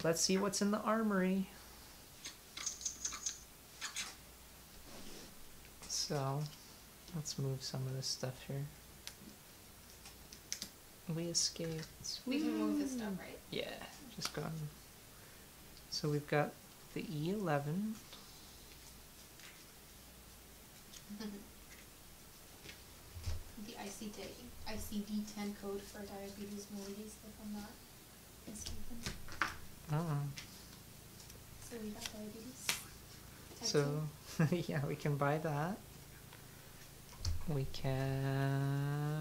let's see what's in the armory. So, let's move some of this stuff here. We escaped. We can move this stuff, right? Yeah, just gone. So we've got the E11. The ICD-10 code for diabetes mellitus, if I'm not mistaken. Oh. So we got diabetes. So, yeah, we can buy that. We can...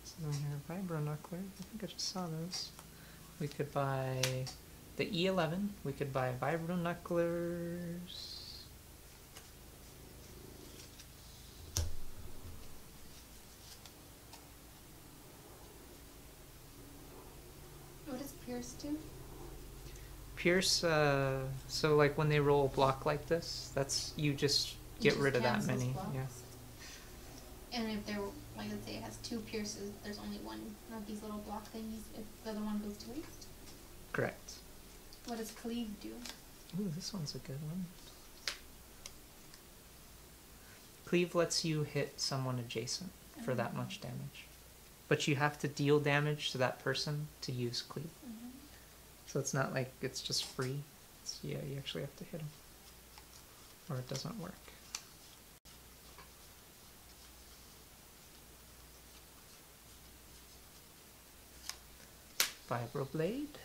So here, Vibro Knuckler. I think I just saw those. We could buy the E11. We could buy Vibro Knucklers. What does Pierce do? Pierce, so like when they roll a block like this, that's, you just get rid of that many. Blocks. Yeah. And if they're, like, let's say it has 2 pierces, there's only one of these little block thingies if the other one goes to waste? Correct. What does cleave do? Ooh, this one's a good one. Cleave lets you hit someone adjacent for that much damage. But you have to deal damage to that person to use cleave. So it's not like it's just free. It's, yeah, you actually have to hit them. Or it doesn't work. Vibroblade.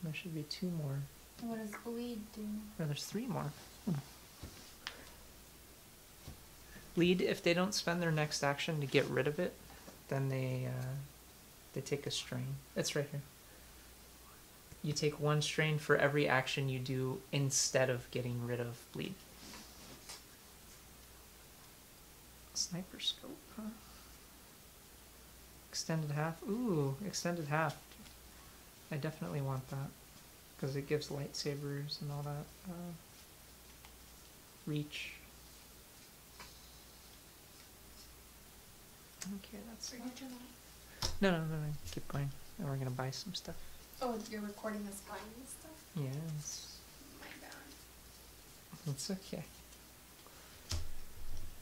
There should be 2 more. What does bleed do? No, there's 3 more. Bleed, if they don't spend their next action to get rid of it, then they take a strain. It's right here. You take 1 strain for every action you do instead of getting rid of bleed. Sniper scope, huh? Extended half. Ooh, extended half. I definitely want that because it gives lightsabers and all that reach. Okay, that's. No, keep going. And we're gonna buy some stuff. Oh, you're recording us buying this stuff? Yes. My bad. It's okay.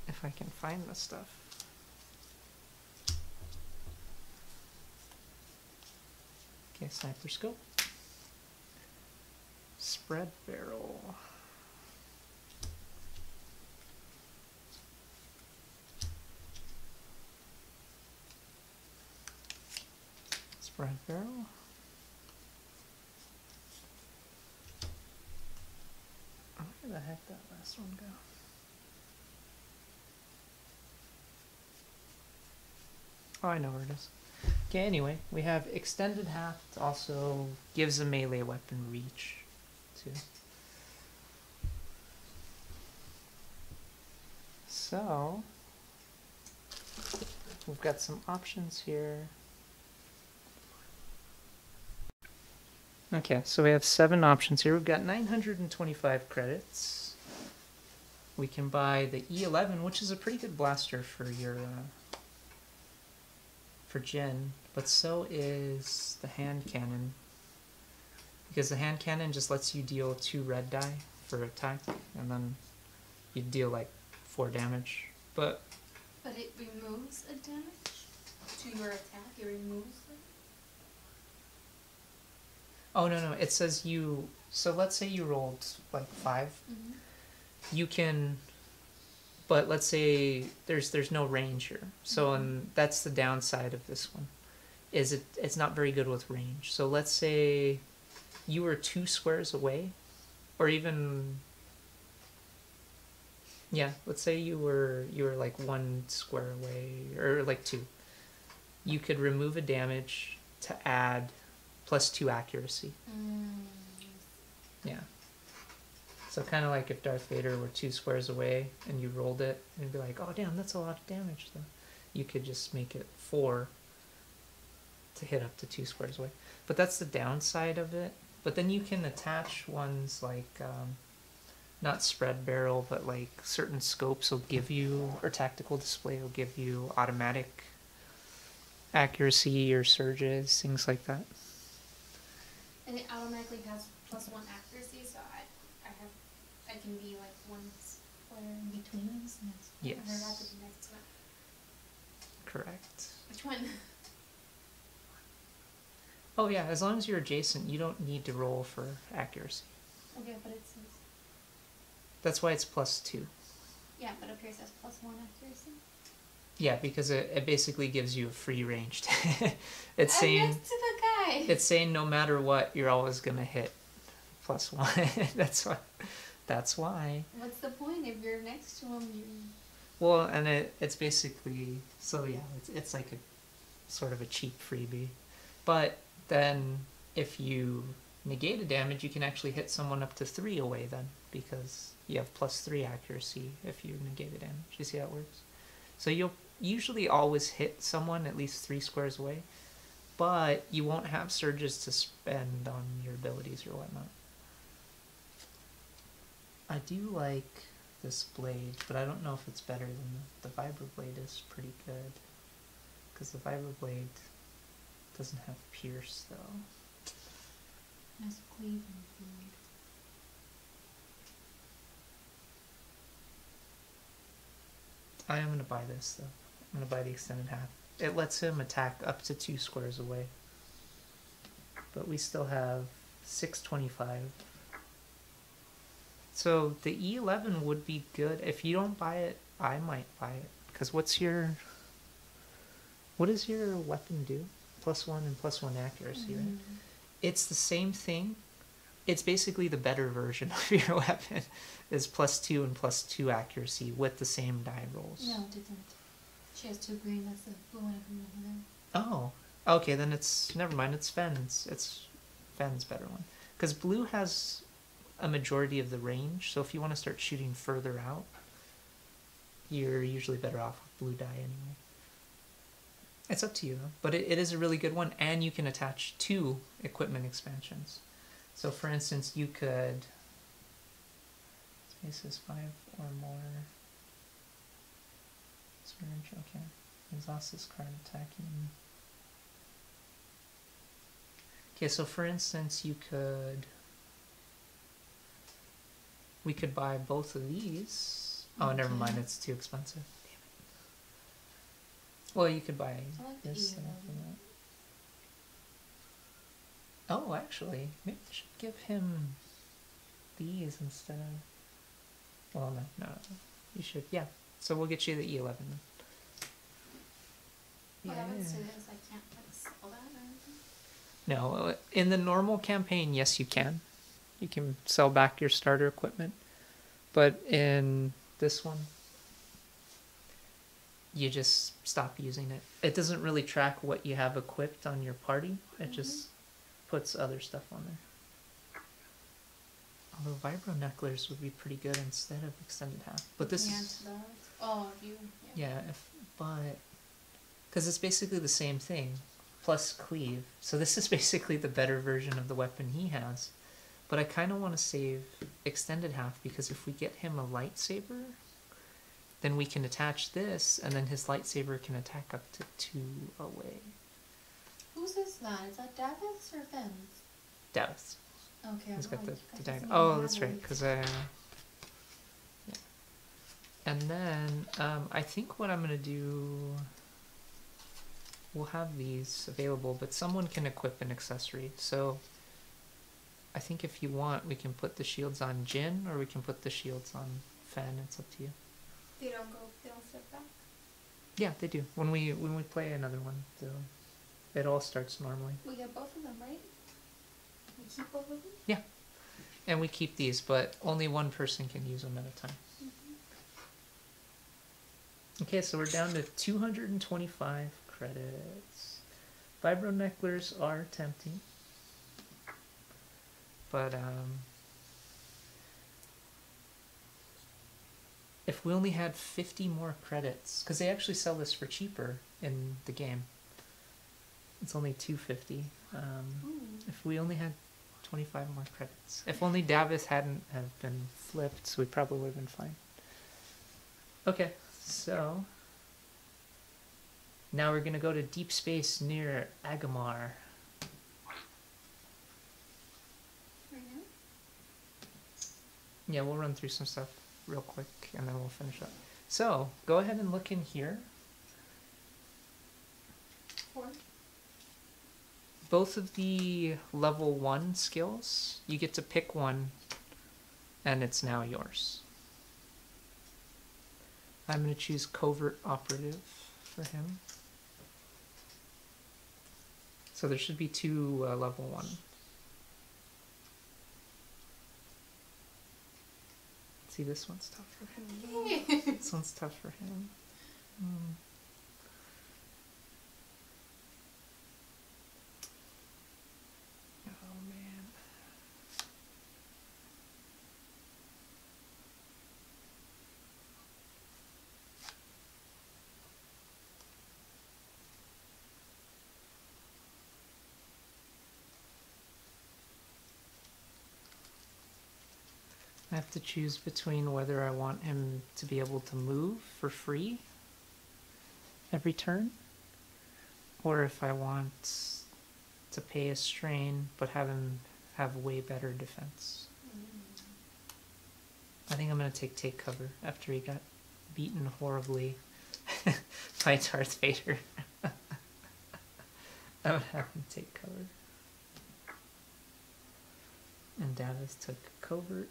If I can find the stuff. Okay, sniper scope. Spread barrel. Spread barrel. Where the heck did that last one go? Oh, I know where it is. Okay, anyway, we have extended haft, also gives a melee weapon reach, too. So, we've got some options here. Okay, so we have 7 options here. We've got 925 credits. We can buy the E11, which is a pretty good blaster for your for Jin, but so is the hand cannon. Because the hand cannon just lets you deal 2 red die for attack, and then you deal like 4 damage. But it removes a damage to your attack. It removes it. Oh no, it says you. So let's say you rolled like 5. You can. But let's say there's no range here. So and that's the downside of this one. Is it's not very good with range. So let's say you were 2 squares away, or even. Yeah, let's say you were like 1 square away, or like 2. You could remove a damage to add +2 accuracy. Yeah. So kind of like if Darth Vader were 2 squares away and you rolled it, and you'd be like, oh damn, that's a lot of damage though. You could just make it 4 to hit up to 2 squares away. But that's the downside of it. But then you can attach ones like not spread barrel, but like certain scopes will give you, or tactical display will give you automatic accuracy or surges, things like that. And it automatically has +1 accuracy, so I can be like one square in between them. So yes. Or have to be next to it. Correct. Which one? Oh yeah, as long as you're adjacent, you don't need to roll for accuracy. Okay, but it says. That's why it's +2. Yeah, but up here it says +1 accuracy. Yeah, because it basically gives you a free range. It's I'm saying next to the guy. it's saying no matter what, you're always gonna hit +1. That's why. What's the point if you're next to him? Well, and it's basically, so yeah, it's like a sort of a cheap freebie. But then if you negate a damage, you can actually hit someone up to 3 away then, because you have +3 accuracy if you negate a damage. You see how it works? So you'll usually always hit someone at least 3 squares away, but you won't have surges to spend on your abilities or whatnot. I do like this blade, but I don't know if it's better than the vibroblade is pretty good, because the vibroblade doesn't have pierce though. Has cleave and food. I am going to buy this though. I'm going to buy the extended half. It lets him attack up to 2 squares away. But we still have 625. So the E11 would be good. If you don't buy it, I might buy it. Because what does your weapon do? +1 and +1 accuracy, right? It's the same thing. It's basically the better version of your weapon. Is +2 and +2 accuracy with the same die rolls. No, it didn't. She has 2 green. That's the blue one from there. Oh, okay. Then it's never mind. It's Fenn's. It's Fenn's better one, because blue has a majority of the range. So if you want to start shooting further out, you're usually better off with blue die anyway. It's up to you though, but it is a really good one, and you can attach 2 equipment expansions. So for instance, you could spaces 5 or more. Surge, okay. Exhaust this card attacking. Okay, so for instance, we could buy both of these. Oh, never mind, it's too expensive. Damn it. Well, you could buy this and that. Oh, actually, maybe I should give him these instead of... Well, no. You should, yeah. So we'll get you the E11 then. What happens to this? I can't like sell that or anything? No, in the normal campaign, yes, you can. You can sell back your starter equipment. But in this one, you just stop using it. It doesn't really track what you have equipped on your party. It just puts other stuff on there. Although vibro necklers would be pretty good instead of extended half. But this is... Oh, you... Yeah, but... Because it's basically the same thing, plus cleave. So this is basically the better version of the weapon he has. But I kind of want to save extended half, because if we get him a lightsaber, then we can attach this, and then his lightsaber can attack up to 2 away. Whose is that? Is that Davith's or Fenn's? Davith. Okay, He's got the dagger. dagger. Oh, that's right, because I... Yeah. And then, I think what I'm going to do... We'll have these available, but someone can equip an accessory. So I think if you want, we can put the shields on Jin, or we can put the shields on Fenn. It's up to you. They don't step back? Yeah, they do. When we play another one, it all starts normally. We get both of them, right? We keep both of them? Yeah. And we keep these, but only one person can use them at a time. Okay, so we're down to 225 credits. Vibro necklers are tempting, but if we only had 50 more credits, because they actually sell this for cheaper in the game. It's only 250. If we only had 25 more credits. If only Davith hadn't have been flipped, we probably would have been fine. Okay, so now we're gonna go to deep space near Agamar. Right now? Yeah, we'll run through some stuff real quick and then we'll finish up. So, go ahead and look in here. 4. Both of the level 1 skills, you get to pick one and it's now yours. I'm going to choose Covert Operative for him. So there should be 2 level 1. See, this one's tough for him. This one's tough for him. Oh, man. I have to choose between whether I want him to be able to move for free every turn, or if I want to pay a strain but have him have way better defense. I think I'm going to take cover after he got beaten horribly by Darth Vader. I would have him take cover. And Davith took covert.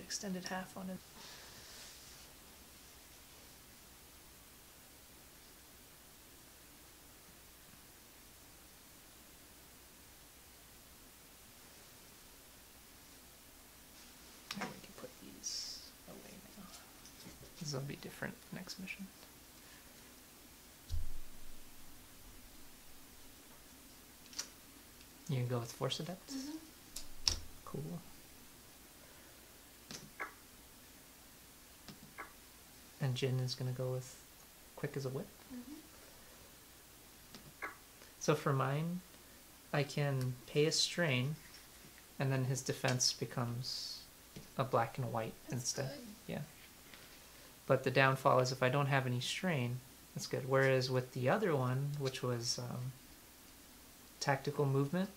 Extended half on it. And we can put these away now. These will be different next mission. You can go with Force Adept? Mm-hmm. Cool. And Jin is going to go with Quick as a Whip. Mm-hmm. So for mine, I can pay a strain, and then his defense becomes a black and a white instead. Good. Yeah. But the downfall is if I don't have any strain, that's good. Whereas with the other one, which was tactical movement,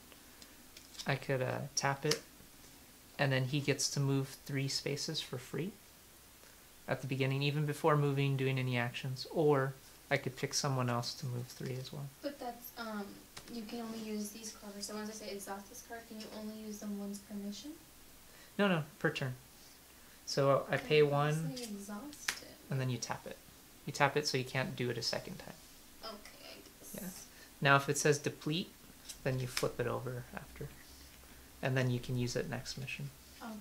I could tap it, and then he gets to move 3 spaces for free at the beginning, even before moving, doing any actions, or I could pick someone else to move 3 as well. But that's, you can only use these cards. So once I say exhaust this card, can you only use them once per mission? No, per turn. So I pay 1, exhaust it. And then you tap it. You tap it so you can't do it a second time. Okay, I guess. Yeah. Now if it says deplete, then you flip it over after. And then you can use it next mission. Oh.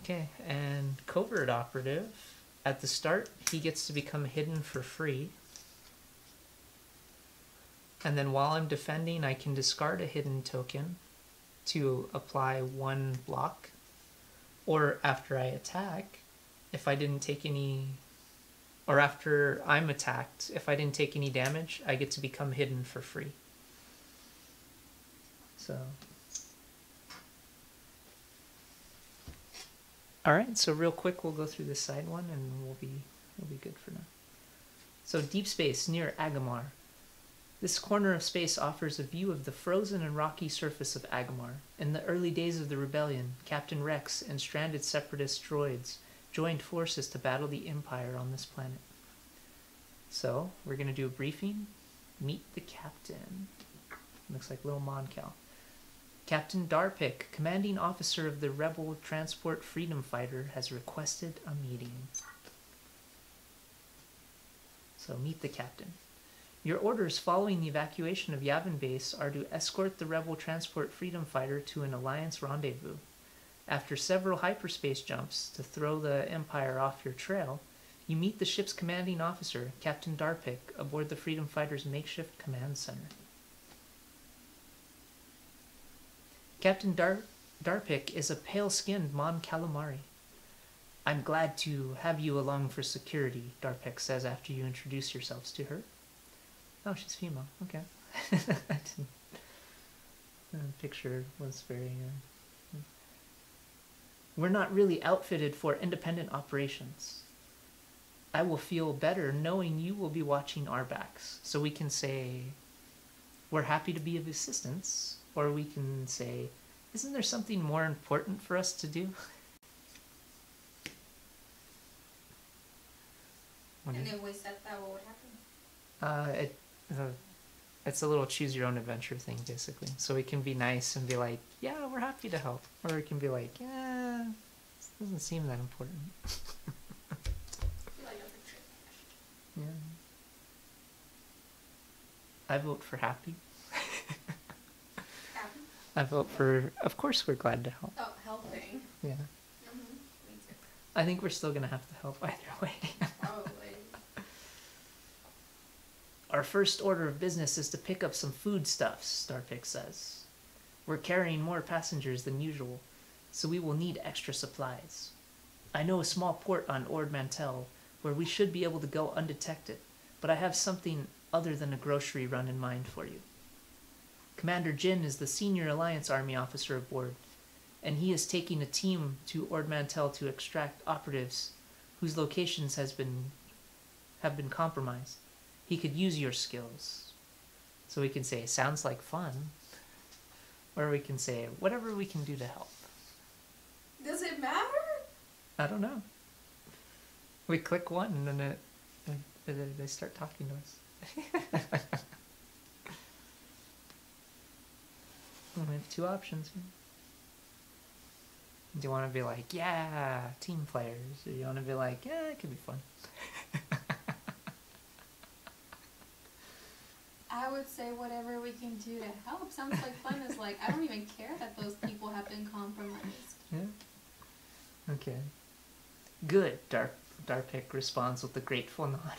Okay, and Covert Operative, at the start, he gets to become hidden for free. And then while I'm defending, I can discard a hidden token to apply 1 block. Or after I attack, if I didn't take any... Or after I'm attacked, if I didn't take any damage, I get to become hidden for free. So... Alright, so real quick we'll go through this side one and we'll be good for now. So deep space near Agamar. This corner of space offers a view of the frozen and rocky surface of Agamar. In the early days of the rebellion, Captain Rex and stranded separatist droids joined forces to battle the Empire on this planet. So, we're going to do a briefing. Meet the captain. Looks like little Moncal. Captain Darpik, commanding officer of the Rebel Transport Freedom Fighter, has requested a meeting. So, meet the captain. Your orders following the evacuation of Yavin Base are to escort the Rebel Transport Freedom Fighter to an Alliance rendezvous. After several hyperspace jumps to throw the Empire off your trail, you meet the ship's commanding officer, Captain Darpik, aboard the Freedom Fighter's makeshift command center. Captain Darpik is a pale-skinned Mon Calamari. I'm glad to have you along for security, Darpek says after you introduce yourselves to her. Oh, she's female. Okay. I didn't... The picture was very... We're not really outfitted for independent operations. I will feel better knowing you will be watching our backs. So we can say, we're happy to be of assistance. Or we can say, isn't there something more important for us to do? And if we said that, what would happen? It's a little choose your own adventure thing, basically. So we can be nice and be like, yeah, we're happy to help. Or we can be like, yeah, this doesn't seem that important. Yeah. I vote for happy. Happy? I vote for, of course we're glad to help. Oh, helping. Yeah. Mm-hmm. Me too. I think we're still going to have to help either way. Probably. Our first order of business is to pick up some foodstuffs, Starpick says. We're carrying more passengers than usual, so we will need extra supplies. I know a small port on Ord Mantell where we should be able to go undetected, but I have something other than a grocery run in mind for you. Commander Jin is the senior Alliance Army officer aboard, and he is taking a team to Ord Mantell to extract operatives whose locations have been compromised. He could use your skills. So we can say, sounds like fun. Or we can say, whatever we can do to help. Does it matter? I don't know. We click one and then they start talking to us. We have two options. Do you want to be like, yeah, team players? Or you want to be like, yeah, it could be fun? I would say whatever we can do to help. Sounds like fun is like, I don't even care that those people have been compromised. Yeah. Okay. Good, Darpik responds with a grateful nod.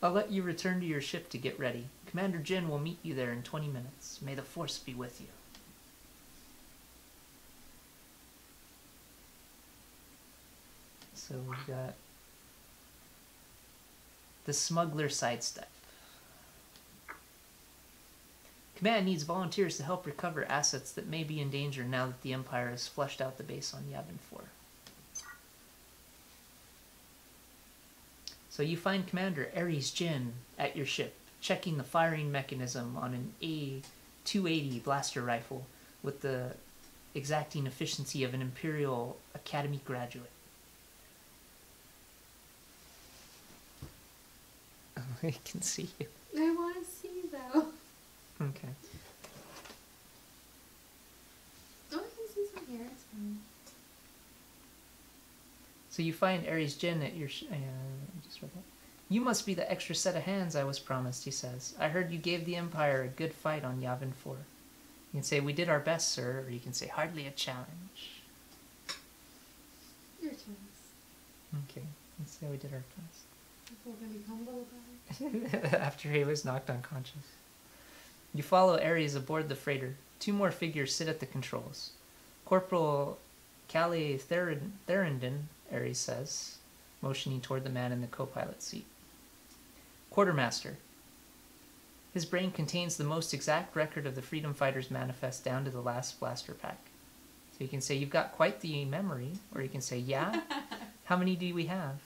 I'll let you return to your ship to get ready. Commander Jin will meet you there in 20 minutes. May the Force be with you. So we've got the smuggler sidestep. Command needs volunteers to help recover assets that may be in danger now that the Empire has flushed out the base on Yavin 4. So you find Commander Ares Jin at your ship, checking the firing mechanism on an A280 blaster rifle with the exacting efficiency of an Imperial Academy graduate. Oh, I can see you. I want to see though. Okay. Oh, I can see some here. It's fine. So you find Ares Jin at your just read that. You must be the extra set of hands I was promised, he says. I heard you gave the Empire a good fight on Yavin 4. You can say, we did our best, sir, or you can say, hardly a challenge. Your chance. Okay, let's say we did our best. We're going to be humble about it. After he was knocked unconscious. You follow Ares aboard the freighter. Two more figures sit at the controls. Corporal Calais Therendon, Ares says, motioning toward the man in the co-pilot seat. Quartermaster. His brain contains the most exact record of the Freedom Fighters manifest down to the last blaster pack. So you can say, you've got quite the memory, or you can say, yeah? How many do we have?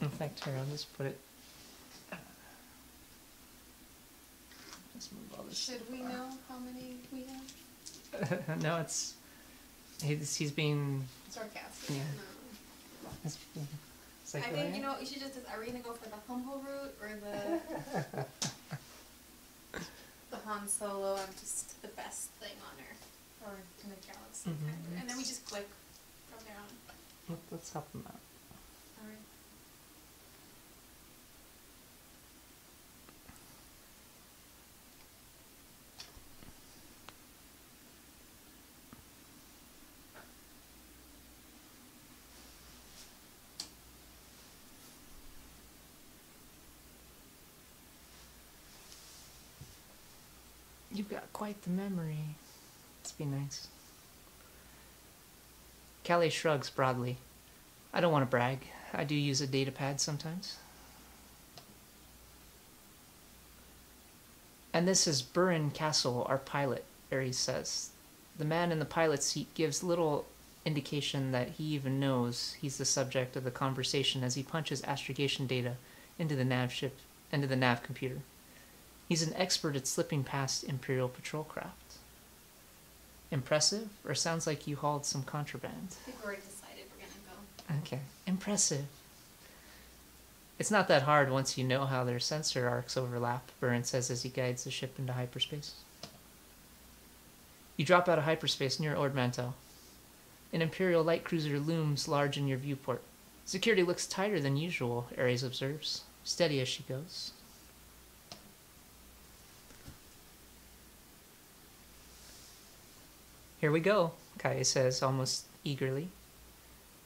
In fact, here, I'll just put it... Let's move all this. Should we know how many we have? No, it's... He's being... Sarcastic. Yeah. No. It's like, I think, you know, you should just, are we going to go for the humble route or the Han Solo, I'm just the best thing on Earth or in the galaxy kind of. And then we just click from there on. Let's help him out. Alright. You've got quite the memory. Must be nice. Calais shrugs broadly. I don't want to brag. I do use a datapad sometimes. And this is Burin Castle, our pilot, Ares says. The man in the pilot's seat gives little indication that he even knows he's the subject of the conversation as he punches astrogation data into the nav computer. He's an expert at slipping past Imperial patrol craft. Impressive? Or sounds like you hauled some contraband? I think we already decided we're gonna go. Okay. Impressive. It's not that hard once you know how their sensor arcs overlap, Burin says as he guides the ship into hyperspace. You drop out of hyperspace near Ord Mantell. An Imperial light cruiser looms large in your viewport. Security looks tighter than usual, Ares observes, steady as she goes. Here we go, Kaye says, almost eagerly.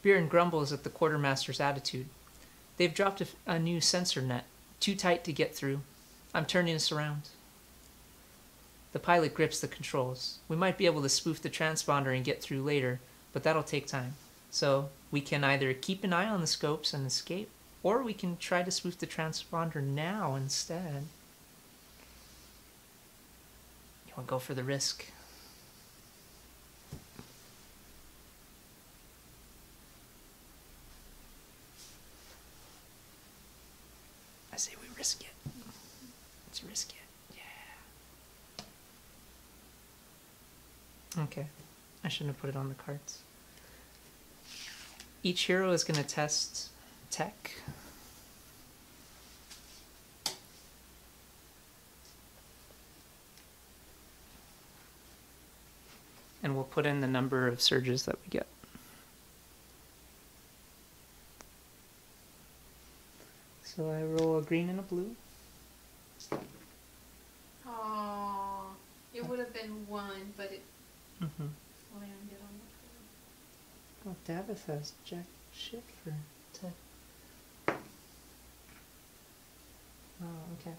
Burin grumbles at the quartermaster's attitude. They've dropped a new sensor net, too tight to get through. I'm turning us around. The pilot grips the controls. We might be able to spoof the transponder and get through later, but that'll take time. So we can either keep an eye on the scopes and escape, or we can try to spoof the transponder now instead. You want to go for the risk? I say we risk it. Let's risk it. Yeah. Okay. I shouldn't have put it on the cards. Each hero is going to test tech. And we'll put in the number of surges that we get. So I roll a green and a blue. Oh, it would have been one, but it Mm-hmm. landed on the Oh, Davith has jack shit for tech. Oh, okay.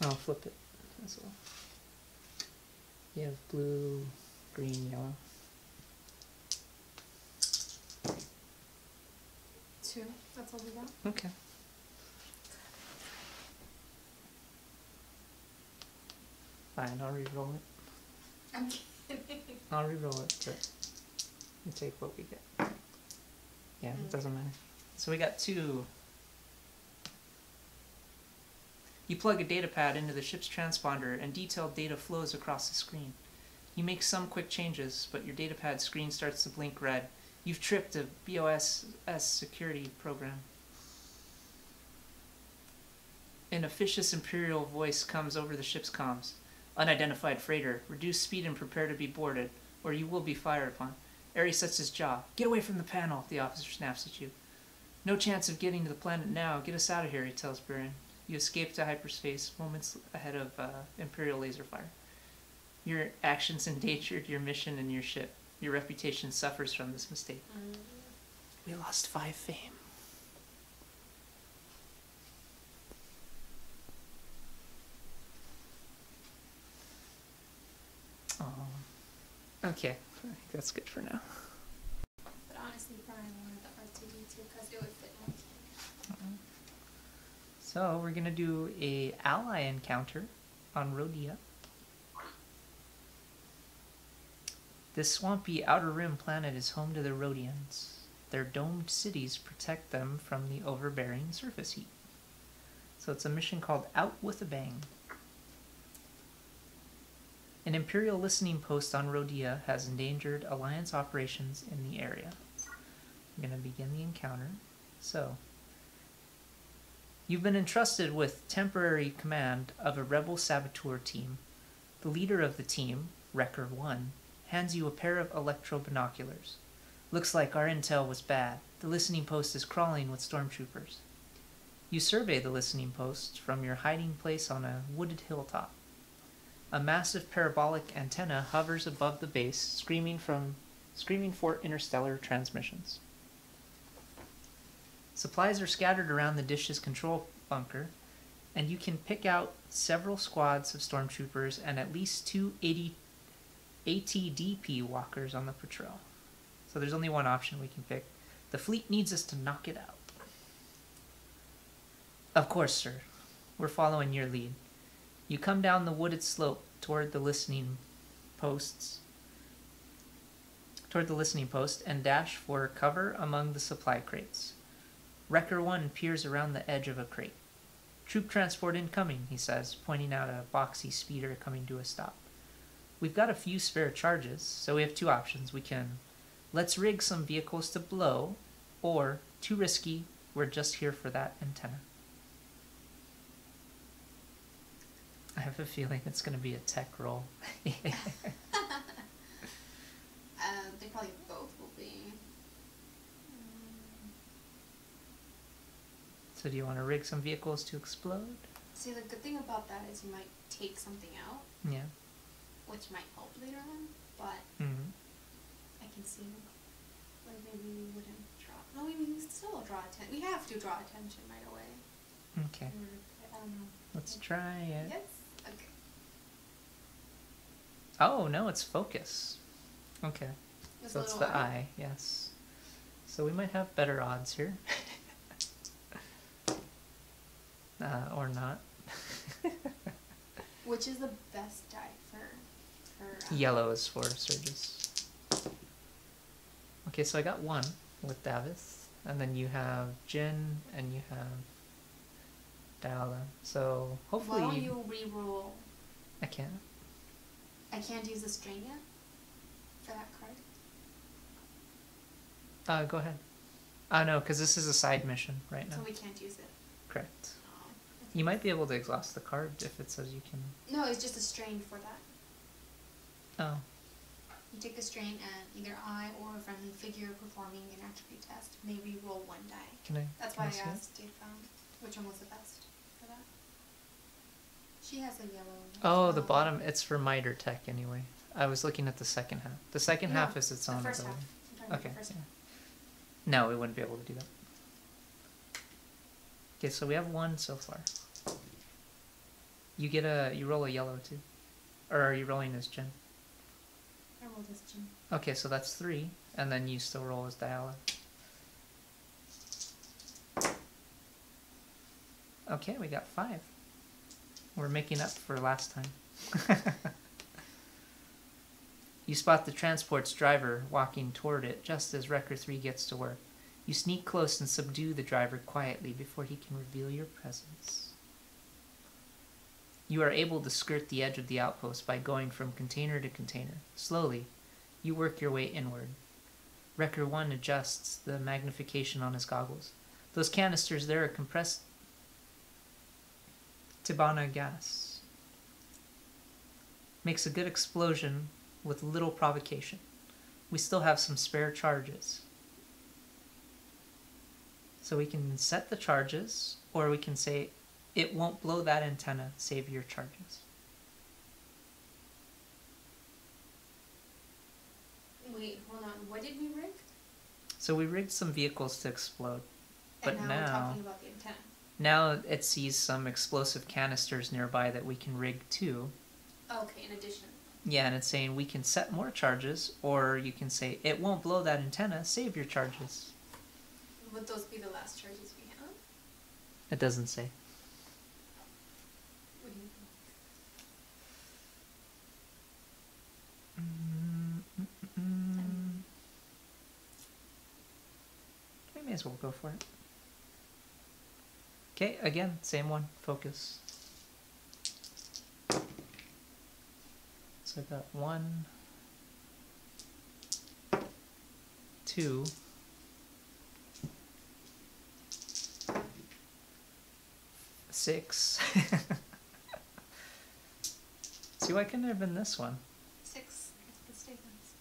I'll flip it as well. You have blue, green, yellow. 2. That's all we got. Okay. Fine, I'll re-roll it. I'm kidding. I'll re-roll it, but we take what we get. Yeah, it doesn't matter. So we got 2. You plug a datapad into the ship's transponder and detailed data flows across the screen. You make some quick changes, but your datapad screen starts to blink red. You've tripped a BOSS security program. An officious Imperial voice comes over the ship's comms. Unidentified freighter. Reduce speed and prepare to be boarded, or you will be fired upon. Ares sets his jaw. Get away from the panel, the officer snaps at you. No chance of getting to the planet now. Get us out of here, he tells Burin. You escape to hyperspace moments ahead of Imperial laser fire. Your actions endangered your mission and your ship. Your reputation suffers from this mistake. We lost 5 fame. Oh. Okay, I think that's good for now. But honestly, Brian wanted the R2D2 because it would fit my tank. So we're gonna do a ally encounter on Rhodia. This swampy outer rim planet is home to the Rhodians. Their domed cities protect them from the overbearing surface heat. So it's a mission called Out with a Bang. An Imperial listening post on Rhodia has endangered Alliance operations in the area. I'm going to begin the encounter. So, you've been entrusted with temporary command of a rebel saboteur team. The leader of the team, Wrecker 1, hands you a pair of electro binoculars. Looks like our intel was bad. The listening post is crawling with stormtroopers. You survey the listening post from your hiding place on a wooded hilltop. A massive parabolic antenna hovers above the base, screaming for interstellar transmissions. Supplies are scattered around the dish's control bunker, and you can pick out several squads of stormtroopers and at least 2 ATDP walkers on the patrol. So there's only one option we can pick. The fleet needs us to knock it out. Of course, sir. We're following your lead. You come down the wooded slope toward the listening post and dash for cover among the supply crates. Wrecker 1 peers around the edge of a crate. Troop transport incoming, he says, pointing out a boxy speeder coming to a stop. We've got a few spare charges, so we have two options. We can let's rig some vehicles to blow, or too risky, we're just here for that antenna. I have a feeling it's going to be a tech roll. They probably both will be. So do you want to rig some vehicles to explode? See, the good thing about that is you might take something out. Yeah. Which might help later on, but I can see, like, maybe we wouldn't draw. No, we can still draw attention. We have to draw attention right away. Okay. I don't know. Let's try it. Yes? Okay. Oh, no, it's focus. Okay. This So it's the eye, yes. So we might have better odds here. Or not. Which is the best die for Yellow is for surges. Okay, so I got one with Davith, and then you have Jin, and you have Diala. So hopefully. Why don't you reroll? I can't. I can't use the strain yet for that card. Go ahead. No, because this is a side mission right now. So we can't use it. Correct. You might be able to exhaust the card if it says you can. No, it's just a strain for that. Oh. You take a strain and either I or a friendly figure performing an attribute test may re-roll one die. Can I? That's why I asked Dave which one was the best for that. She has a yellow. Oh, the bottom. It's for miter tech anyway. I was looking at the second half. The second half is its own first ability. half. Okay. Yeah. No, we wouldn't be able to do that. Okay, so we have one so far. You roll a yellow too, or are you rolling as Jin? I rolled as Jin. Okay, so that's 3, and then you still roll as Diala. Okay, we got 5. We're making up for last time. You spot the transport's driver walking toward it just as Wrecker 3 gets to work. You sneak close and subdue the driver quietly before he can reveal your presence. You are able to skirt the edge of the outpost by going from container to container. Slowly, you work your way inward. Wrecker 1 adjusts the magnification on his goggles. Those canisters there are compressed Tibanna gas. Makes a good explosion with little provocation. We still have some spare charges. So we can set the charges, or we can say, it won't blow that antenna, save your charges. Wait, hold on. What did we rig? So we rigged some vehicles to explode. But and now we're talking about the antenna. Now it sees some explosive canisters nearby that we can rig too. Okay, in addition. Yeah, and it's saying we can set more charges, or you can say, it won't blow that antenna, save your charges. Would those be the last charges we have? It doesn't say. What do you think? We may as well go for it. Okay, again, same one. Focus. So I got 1, 2, 6. See, why couldn't it have been this one? 6. It's the statements.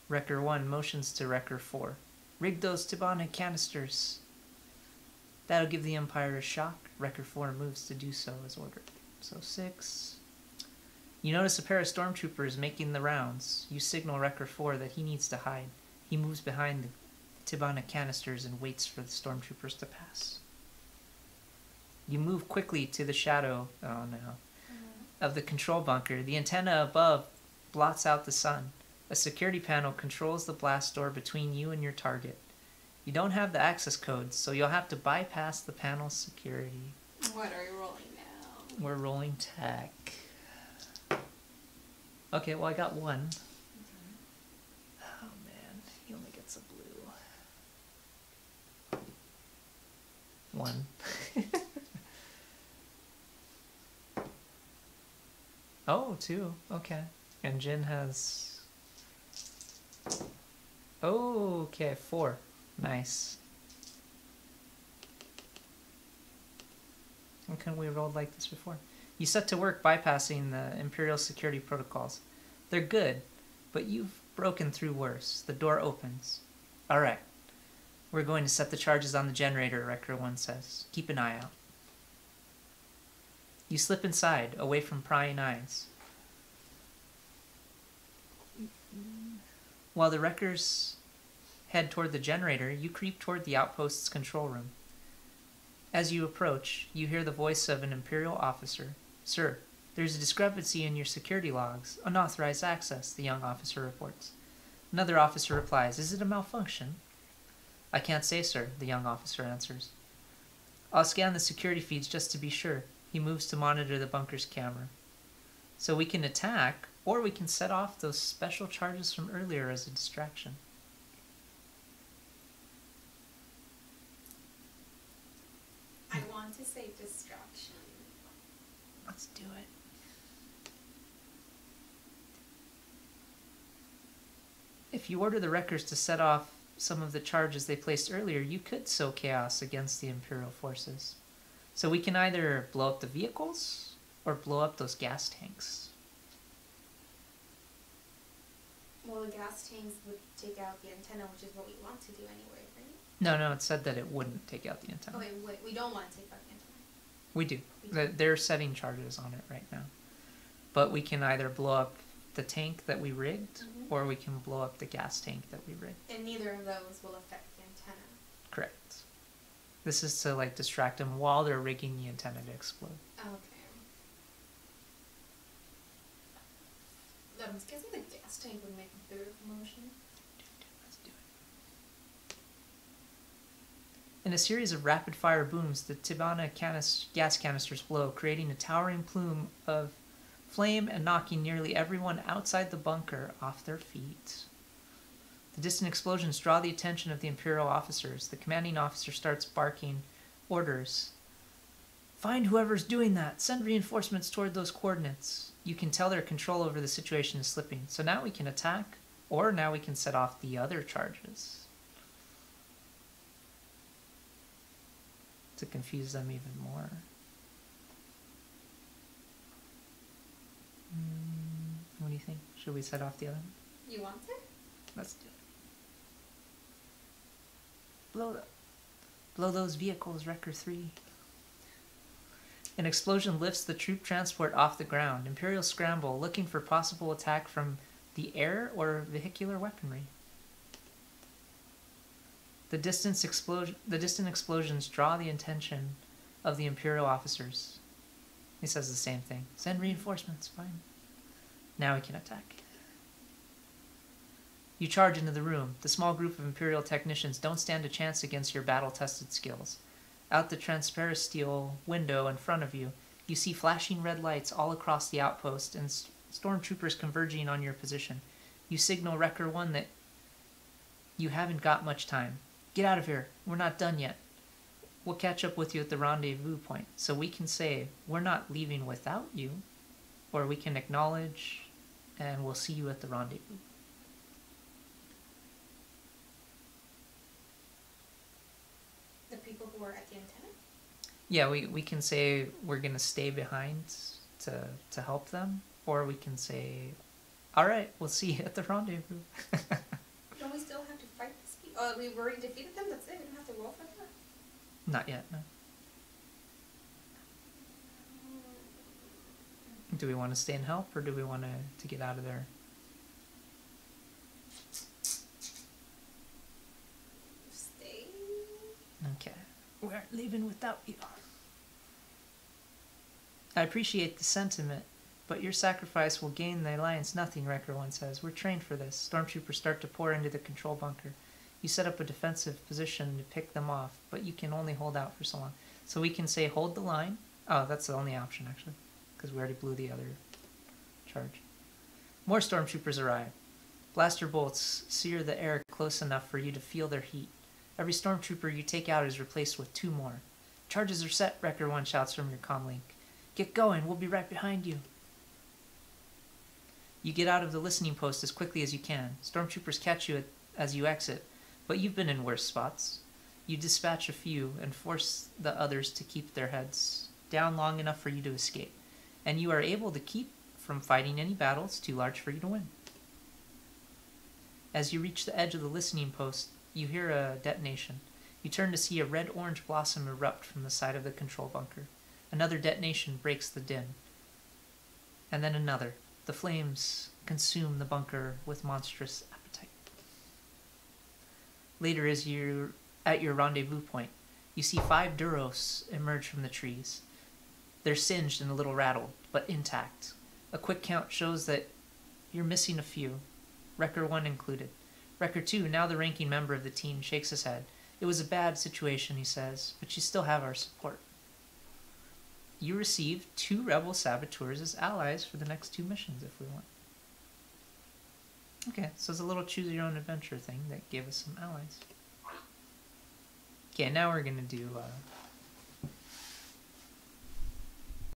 Wrecker 1 motions to Wrecker 4. Rig those Tibanna canisters. That'll give the Empire a shock. Wrecker 4 moves to do so as ordered. So 6. You notice a pair of stormtroopers making the rounds. You signal Wrecker 4 that he needs to hide. He moves behind the Tibana canisters and waits for the stormtroopers to pass. You move quickly to the shadow, of the control bunker. The antenna above blots out the sun. A security panel controls the blast door between you and your target. You don't have the access codes, so you'll have to bypass the panel's security. What are you rolling now? We're rolling tech. Okay, well I got one. Oh man, he only gets a blue. One. Oh, two. Okay. And Jin has... Oh, okay, 4. Nice. How come we rolled like this before? You set to work bypassing the Imperial security protocols. They're good, but you've broken through worse. The door opens. Alright. We're going to set the charges on the generator, Wrecker 1 says. Keep an eye out. You slip inside, away from prying eyes. While the Wreckers head toward the generator, you creep toward the outpost's control room. As you approach, you hear the voice of an Imperial officer. Sir, there's a discrepancy in your security logs. Unauthorized access, the young officer reports. Another officer replies, is it a malfunction? I can't say, sir, the young officer answers. I'll scan the security feeds just to be sure. He moves to monitor the bunker's camera. So we can attack, or we can set off those special charges from earlier as a distraction. I want to say distraction. Let's do it. If you order the Wreckers to set off some of the charges they placed earlier, you could sow chaos against the Imperial forces. So we can either blow up the vehicles or blow up those gas tanks. Well, the gas tanks would take out the antenna, which is what we want to do anyway, right? No, it said that it wouldn't take out the antenna. Okay, wait, we don't want to take out the antenna. We do. They're setting charges on it right now. But we can either blow up the tank that we rigged, or we can blow up the gas tank that we rigged. And neither of those will affect the antenna. Correct. This is to like distract them while they're rigging the antenna to explode. Okay. I'm guessing the gas tank would make a bigger commotion. Let's do it. In a series of rapid-fire booms, the Tibana gas canisters blow, creating a towering plume of flame and knocking nearly everyone outside the bunker off their feet. The distant explosions draw the attention of the Imperial officers. The commanding officer starts barking orders. Find whoever's doing that. Send reinforcements toward those coordinates. You can tell their control over the situation is slipping. So now we can attack, or now we can set off the other charges to confuse them even more. What do you think? Should we set off the other one? You want it? Let's do it. Blow those vehicles, Wrecker 3. An explosion lifts the troop transport off the ground. Imperials scramble, looking for possible attack from the air or vehicular weaponry. The distant explosions draw the attention of the Imperial officers. He says the same thing. Send reinforcements, fine. Now we can attack. You charge into the room. The small group of Imperial technicians don't stand a chance against your battle-tested skills. Out the transparent steel window in front of you, you see flashing red lights all across the outpost and stormtroopers converging on your position. You signal Wrecker 1 that you haven't got much time. Get out of here. We're not done yet. We'll catch up with you at the rendezvous point. So we can say, we're not leaving without you, or we can acknowledge, and we'll see you at the rendezvous. The people who are at the antenna? Yeah, we can say we're going to stay behind to help them, or we can say, all right, we'll see you at the rendezvous. Don't we still have to fight this people? Oh, we've already defeated them? That's it? We don't have to roll for that? Not yet, no. Do we want to stay and help, or do we want to get out of there? Stay. Okay. We're leaving without you. I appreciate the sentiment, but your sacrifice will gain the Alliance nothing, Wrecker 1 says. We're trained for this. Stormtroopers start to pour into the control bunker. You set up a defensive position to pick them off, but you can only hold out for so long. So we can say hold the line. Oh, that's the only option, actually, because we already blew the other charge. More Stormtroopers arrive. Blaster bolts sear the air close enough for you to feel their heat. Every Stormtrooper you take out is replaced with 2 more. Charges are set, Wrecker 1 shouts from your comlink. Get going, we'll be right behind you. You get out of the listening post as quickly as you can. Stormtroopers catch you as you exit, but you've been in worse spots. You dispatch a few and force the others to keep their heads down long enough for you to escape, and you are able to keep from fighting any battles too large for you to win. As you reach the edge of the listening post, you hear a detonation. You turn to see a red-orange blossom erupt from the side of the control bunker. Another detonation breaks the din. And then another. The flames consume the bunker with monstrous appetite. Later, as you're at your rendezvous point, you see 5 Duros emerge from the trees. They're singed and a little rattled, but intact. A quick count shows that you're missing a few, Wrecker 1 included. Wrecker 2, now the ranking member of the team, shakes his head. It was a bad situation, he says, but you still have our support. You receive 2 rebel saboteurs as allies for the next 2 missions if we want. Okay, so it's a little choose your own adventure thing that gave us some allies. Okay, now we're gonna do